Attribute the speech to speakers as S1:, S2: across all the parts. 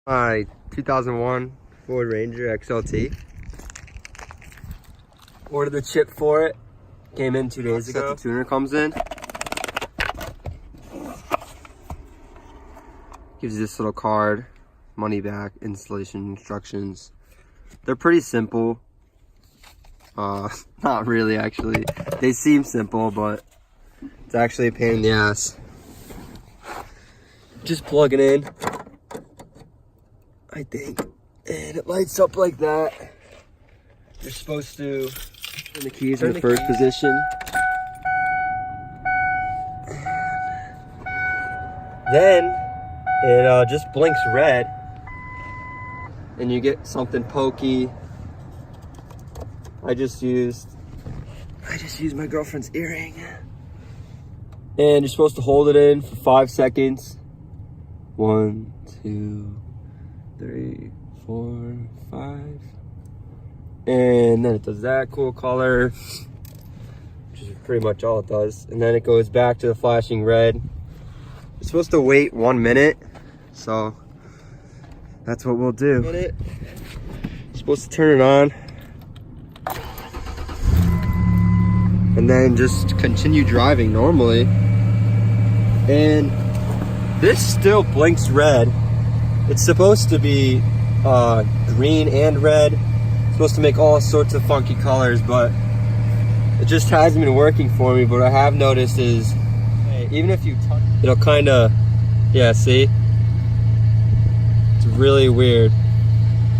S1: My 2001 Ford Ranger XLT. Ordered the chip for it. Came in 2 days ago. The tuner comes in. Gives you this little card, money back, installation instructions. They're pretty simple. Not really actually. They seem simple, but it's actually a pain in the ass. Just plug it in, I think, and it lights up like that. You're supposed to turn the keys in the first position. Then it just blinks red, and you get something pokey. I just used my girlfriend's earring. And you're supposed to hold it in for 5 seconds. 1, 2, 3, 4, 5. And then it does that cool color, which is pretty much all it does. And then it goes back to the flashing red. You're supposed to wait 1 minute, so that's what we'll do. You're supposed to turn it on, and then just continue driving normally. And this still blinks red. It's supposed to be green and red. It's supposed to make all sorts of funky colors, but it just hasn't been working for me. But what I have noticed is, even if you touch it, it'll kind of, yeah, see? It's really weird.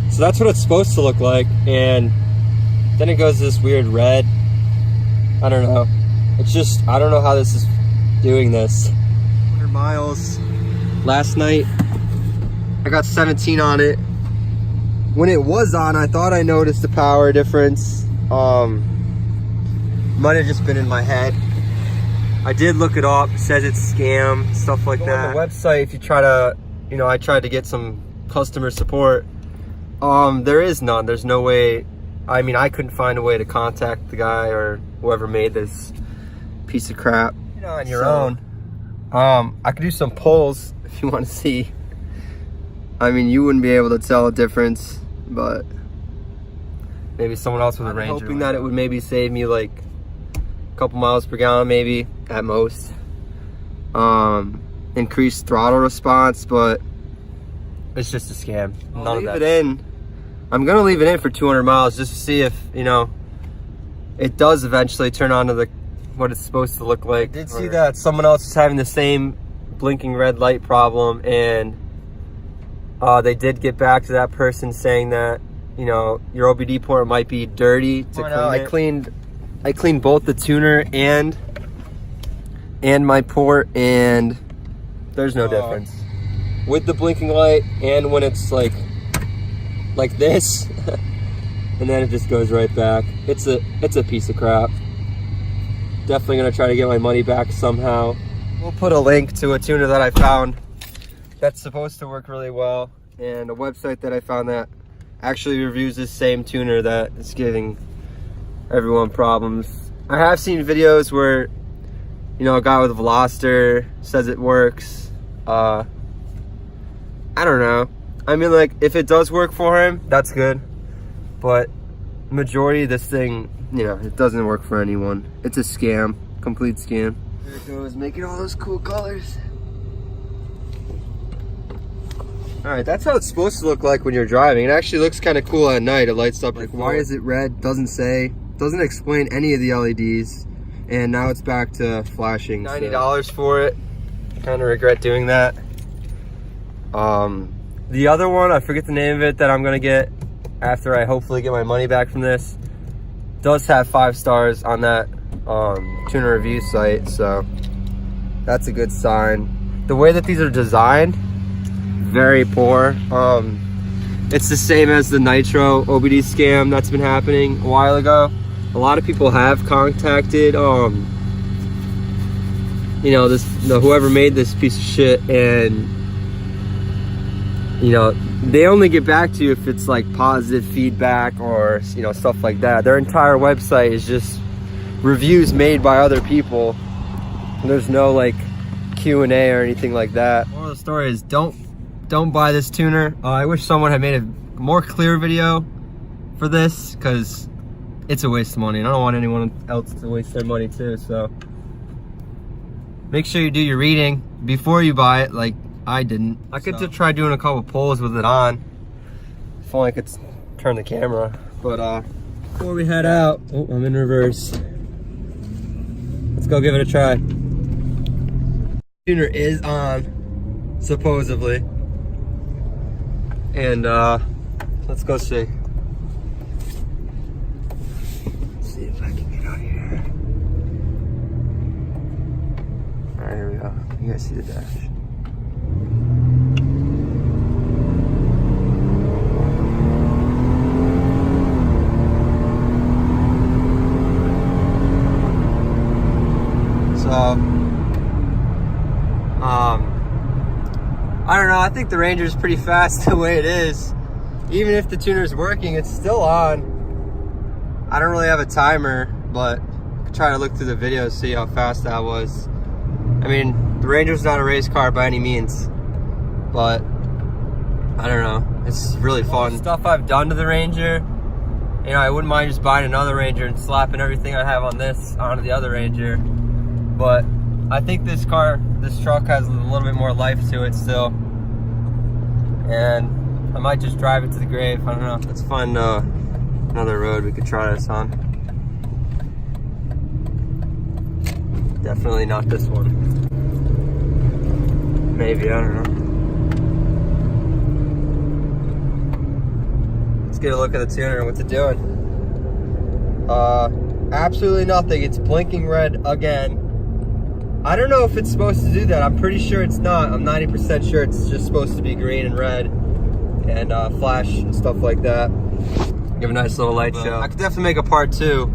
S1: So that's what it's supposed to look like, and then it goes this weird red. I don't know. It's just, I don't know how this is doing this. 100 miles. Last night, I got 17 on it. When it was on, I thought I noticed the power difference. Might have just been in my head. I did look it up. It says it's scam, stuff like that. On the website, if you try to, I tried to get some customer support. There is none. There's no way. I mean, I couldn't find a way to contact the guy or whoever made this piece of crap. On your own. I could do some polls if you want to see. I mean, you wouldn't be able to tell a difference, but maybe someone else with a Ranger. I'm hoping that it would maybe save me like a couple miles per gallon, maybe at most. Increased throttle response, but it's just a scam. None of that. Leave it in. I'm gonna leave it in for 200 miles just to see if it does eventually turn on to what it's supposed to look like. I did see that someone else is having the same blinking red light problem, and they did get back to that person saying that your OBD port might be dirty to clean it. I cleaned both the tuner and my port, and there's no difference with the blinking light and when it's like this. And then it just goes right back. It's a piece of crap. Definitely gonna try to get my money back somehow. We'll put a link to a tuner that I found that's supposed to work really well, and a website that I found that actually reviews this same tuner that is giving everyone problems. I have seen videos where a guy with a Veloster says it works. I don't know. I mean, like, if it does work for him, that's good. But majority of this thing, it doesn't work for anyone. It's a scam, complete scam. There it goes, making all those cool colors. All right, that's how it's supposed to look like when you're driving. It actually looks kind of cool at night. It lights up. Like, why is it red? Doesn't say. Doesn't explain any of the LEDs. And now it's back to flashing. $90 for it. Kind of regret doing that. The other one, I forget the name of it, that I'm gonna get after I hopefully get my money back from this, does have 5 stars on that tuner review site, so that's a good sign. The way that these are designed, very poor. It's the same as the Nitro OBD scam that's been happening a while ago. A lot of people have contacted whoever made this piece of shit, and they only get back to you if it's like positive feedback or stuff like that. Their entire website is just reviews made by other people. There's no like Q&A or anything like that. Moral of the story is, don't don't buy this tuner. I wish someone had made a more clear video for this, because it's a waste of money and I don't want anyone else to waste their money too. So make sure you do your reading before you buy it, like I didn't. I could just try doing a couple pulls with it on, if only I could turn the camera. But before we head out, oh, I'm in reverse. Let's go give it a try. Tuner is on, supposedly. And let's go see. Let's see if I can get out here. All right, here we go. You guys see the dash. So, I don't know, I think the Ranger's pretty fast the way it is. Even if the tuner's working, it's still on. I don't really have a timer, but I could try to look through the video to see how fast that was. I mean, the Ranger's not a race car by any means, but I don't know, it's really fun. Stuff I've done to the Ranger, you know, I wouldn't mind just buying another Ranger and slapping everything I have on this onto the other Ranger. But I think this truck has a little bit more life to it still. And I might just drive it to the grave, I don't know. Let's find another road we could try this on. Definitely not this one. Maybe, I don't know. Let's get a look at the tuner and what's it doing. Absolutely nothing, it's blinking red again. I don't know if it's supposed to do that. I'm pretty sure it's not. I'm 90% sure it's just supposed to be green and red and flash and stuff like that. Give a nice little light show. I could definitely make a part 2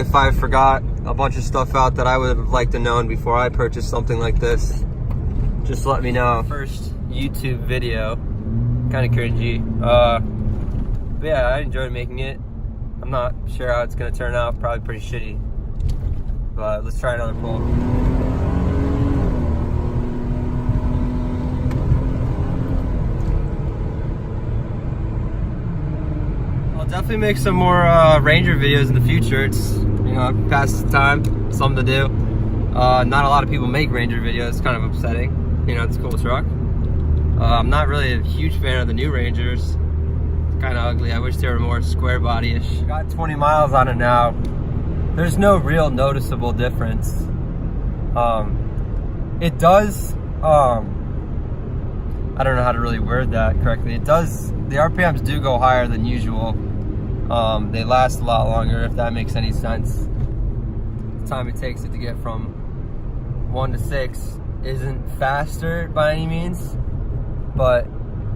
S1: if I forgot a bunch of stuff out that I would have liked to known before I purchased something like this. Just let me know. First YouTube video, kind of cringy. But yeah, I enjoyed making it. I'm not sure how it's gonna turn out. Probably pretty shitty. But let's try another pull. I'll definitely make some more Ranger videos in the future. It's, you know, past the time, something to do. Not a lot of people make Ranger videos. It's kind of upsetting. You know, it's a cool truck. I'm not really a huge fan of the new Rangers. It's kind of ugly. I wish they were more square body-ish. Got 20 miles on it now. There's no real noticeable difference. It does, I don't know how to really word that correctly. It does, the RPMs do go higher than usual. They last a lot longer, if that makes any sense. The time it takes it to get from 1 to 6 isn't faster by any means, but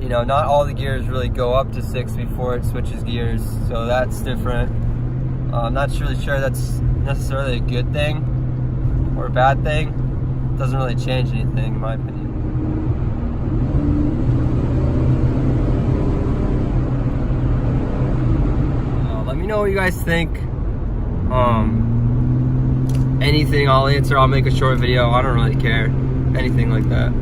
S1: you know, not all the gears really go up to 6 before it switches gears, so that's different. I'm not really sure that's necessarily a good thing or a bad thing. It doesn't really change anything, in my opinion. Let me know what you guys think. Anything I'll answer. I'll make a short video. I don't really care. Anything like that.